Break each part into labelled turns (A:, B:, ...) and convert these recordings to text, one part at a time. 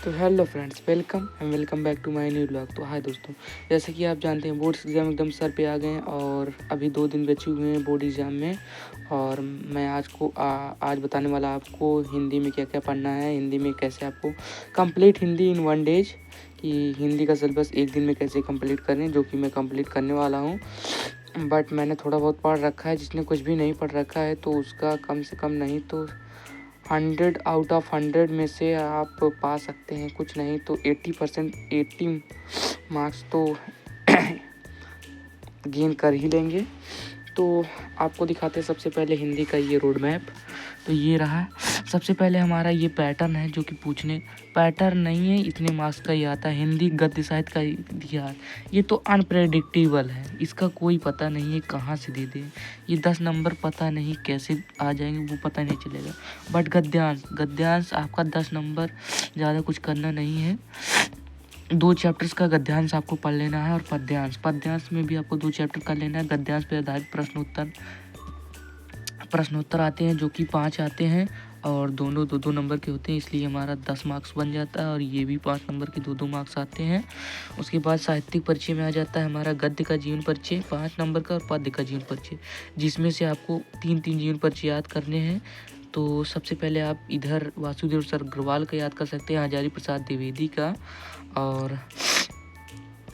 A: तो hello friends, welcome back to my new blog. तो hi दोस्तों, जैसे कि आप जानते हैं बोर्ड्स एग्ज़ाम एकदम सर पे आ गए हैं और अभी 2 दिन बचे हुए हैं बोर्ड एग्ज़ाम में। और मैं आज बताने वाला आपको हिंदी में क्या क्या पढ़ना है, हिंदी में कैसे आपको कंप्लीट हिंदी इन 1 डेज, कि हिंदी का सिलेबस एक दिन में कैसे कंप्लीट करें, जो कि मैं कंप्लीट करने वाला हूँ। बट मैंने थोड़ा बहुत पढ़ रखा है, जिसने कुछ भी नहीं पढ़ रखा है तो उसका कम से कम नहीं तो 100 आउट ऑफ 100 में से आप पा सकते हैं, कुछ नहीं तो 80% 80 मार्क्स तो गेन कर ही लेंगे। तो आपको दिखाते हैं सबसे पहले हिंदी का ये रोड मैप। तो ये रहा, सबसे पहले हमारा ये पैटर्न है, जो कि पूछने पैटर्न नहीं है, इतने मार्क्स का ही आता है। हिंदी गद्य साहित्य का दिया है, ये तो अनप्रेडिक्टेबल है, इसका कोई पता नहीं है कहाँ से दे दे। ये 10 नंबर पता नहीं कैसे आ जाएंगे, वो पता नहीं चलेगा। बट गद्यांश आपका 10 नंबर, ज़्यादा कुछ करना नहीं है। 2 चैप्टर्स का गद्यांश आपको पढ़ लेना है और पद्यांश में भी आपको 2 चैप्टर कर लेना है। गद्यांश पे आधारित प्रश्नोत्तर आते हैं, जो कि 5 आते हैं और दोनों 2-2 नंबर के होते हैं, इसलिए हमारा 10 मार्क्स बन जाता है। और ये भी 5 नंबर के 2-2 मार्क्स आते हैं। उसके बाद साहित्यिक परिचय में आ जाता है हमारा गद्य का जीवन परिचय 5 नंबर का और पद्य का जीवन परिचय, जिसमें से आपको 3-3 जीवन परिचय याद करने हैं। तो सबसे पहले आप इधर वासुदेव सर अग्रवाल का याद कर सकते हैं, हजारी प्रसाद द्विवेदी का, और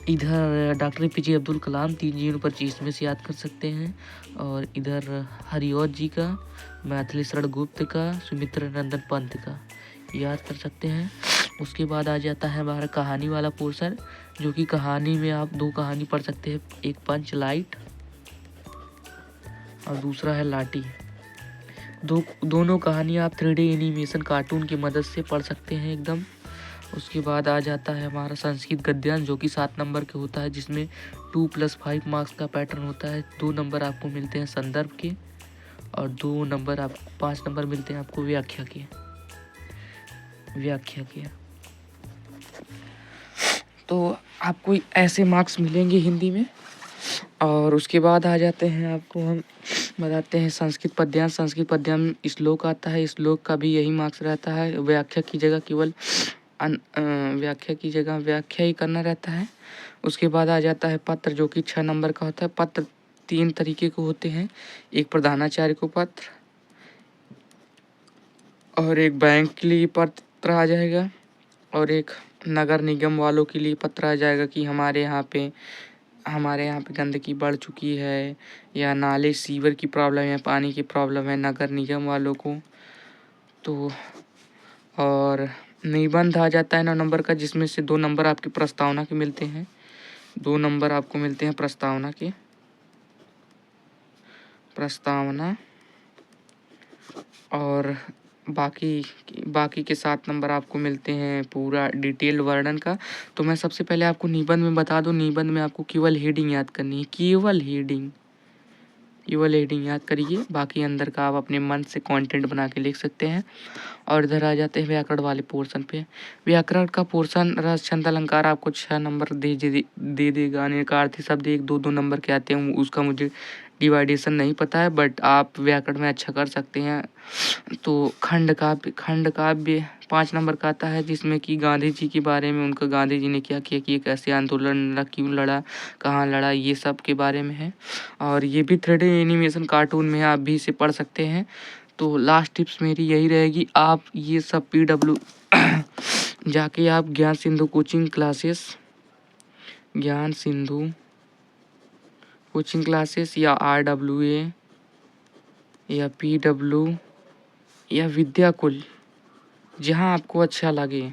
A: इधर डॉक्टर APJ अब्दुल कलाम 3 जीवन परिचय इसमें से याद कर सकते हैं। और इधर हरिऔध जी का, मैथिली शरण गुप्त का, सुमित्र नंदन पंत का याद कर सकते हैं। उसके बाद आ जाता है हमारा कहानी वाला पोर्शन, जो कि कहानी में आप 2 कहानी पढ़ सकते हैं, एक पंच लाइट और दूसरा है लाठी। दोनों कहानी आप 3D एनिमेशन कार्टून की मदद से पढ़ सकते हैं एकदम। उसके बाद आ जाता है हमारा संस्कृत गद्यांश, जो कि 7 नंबर के होता है, जिसमें 2 + 5 मार्क्स का पैटर्न होता है। 2 नंबर आपको मिलते हैं संदर्भ के और 2 नंबर आपको 5 नंबर मिलते हैं आपको व्याख्या के। तो आपको ऐसे मार्क्स मिलेंगे हिंदी में। और उसके बाद आ जाते हैं, आपको हम बताते हैं संस्कृत पद्यांश श्लोक आता है, श्लोक का भी यही मार्क्स रहता है। व्याख्या की जगह केवल व्याख्या ही करना रहता है। उसके बाद आ जाता है पत्र, जो कि 6 नंबर का होता है। पत्र 3 तरीके के होते हैं, एक प्रधानाचार्य को पत्र और एक बैंक के लिए पत्र आ जाएगा और एक नगर निगम वालों के लिए पत्र आ जाएगा कि हमारे यहाँ पे गंदगी बढ़ चुकी है, या नाले सीवर की प्रॉब्लम है, पानी की प्रॉब्लम है नगर निगम वालों को। तो और निबंध आ जाता है 9 नंबर का, जिसमें से 2 नंबर आपके प्रस्तावना के मिलते हैं। 2 नंबर आपको मिलते हैं प्रस्तावना और बाकी के 7 नंबर आपको मिलते हैं पूरा डिटेल्ड वर्णन का। तो मैं सबसे पहले आपको निबंध में बता दूं, निबंध में आपको केवल हेडिंग याद करनी है, केवल हेडिंग याद करिए, बाकी अंदर का आप अपने मन से कंटेंट बना के लिख सकते हैं। और इधर आ जाते हैं व्याकरण वाले पोर्शन पे। व्याकरण का पोर्शन रस छंद अलंकार आपको 6 नंबर दे देगा। अनेक अर्थी शब्द 1-2 नंबर के आते हैं, उसका मुझे डिवाइडेशन नहीं पता है, बट आप व्याकरण में अच्छा कर सकते हैं। तो खंड काव्य 5 नंबर का आता है, जिसमें कि गांधी जी के बारे में, उनका गांधी जी ने क्या किया, कि कैसे आंदोलन लड़ा, क्यों लड़ा, कहाँ लड़ा, ये सब के बारे में है। और ये भी 3D एनिमेशन कार्टून में आप भी इसे पढ़ सकते हैं। तो लास्ट टिप्स मेरी यही रहेगी, आप ये सब PW जाके आप ज्ञान सिंधु कोचिंग क्लासेस या RWA या PW या विद्याकुल, जहाँ आपको अच्छा लगे।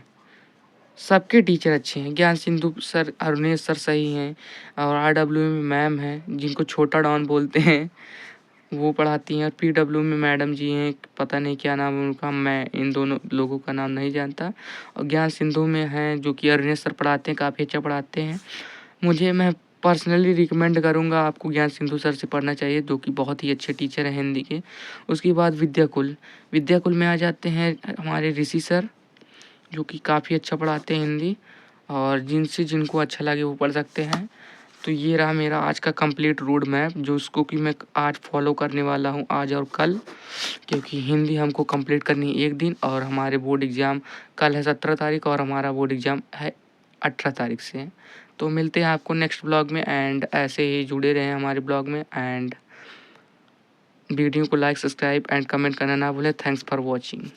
A: सबके टीचर अच्छे हैं, ज्ञान सिंधु सर अरुणेश सर सही हैं, और RWA में मैम हैं जिनको छोटा डॉन बोलते हैं, वो पढ़ाती हैं। और PW में मैडम जी हैं, पता नहीं क्या नाम है उनका, मैं इन दोनों लोगों का नाम नहीं जानता। और ज्ञान सिंधु में हैं जो कि अरुणेश सर पढ़ाते हैं, काफ़ी अच्छा पढ़ाते हैं। मैं पर्सनली रिकमेंड करूँगा आपको ज्ञान सिंधु सर से पढ़ना चाहिए, जो कि बहुत ही अच्छे टीचर हैं हिंदी के। उसके बाद विद्याकुल में आ जाते हैं हमारे ऋषि सर, जो कि काफ़ी अच्छा पढ़ाते हैं हिंदी, और जिनको अच्छा लगे वो पढ़ सकते हैं। तो ये रहा मेरा आज का कंप्लीट रोड मैप, जो उसको कि मैं आज फॉलो करने वाला हूँ, आज और कल, क्योंकि हिंदी हमको कंप्लीट करनी है एक दिन, और हमारे बोर्ड एग्ज़ाम कल है 17 तारीख और हमारा बोर्ड एग्ज़ाम है 18 तारीख से। तो मिलते हैं आपको नेक्स्ट ब्लॉग में, एंड ऐसे ही जुड़े रहें हमारे ब्लॉग में, एंड वीडियो को लाइक, सब्सक्राइब एंड कमेंट करना ना भूलें। Thanks for watching.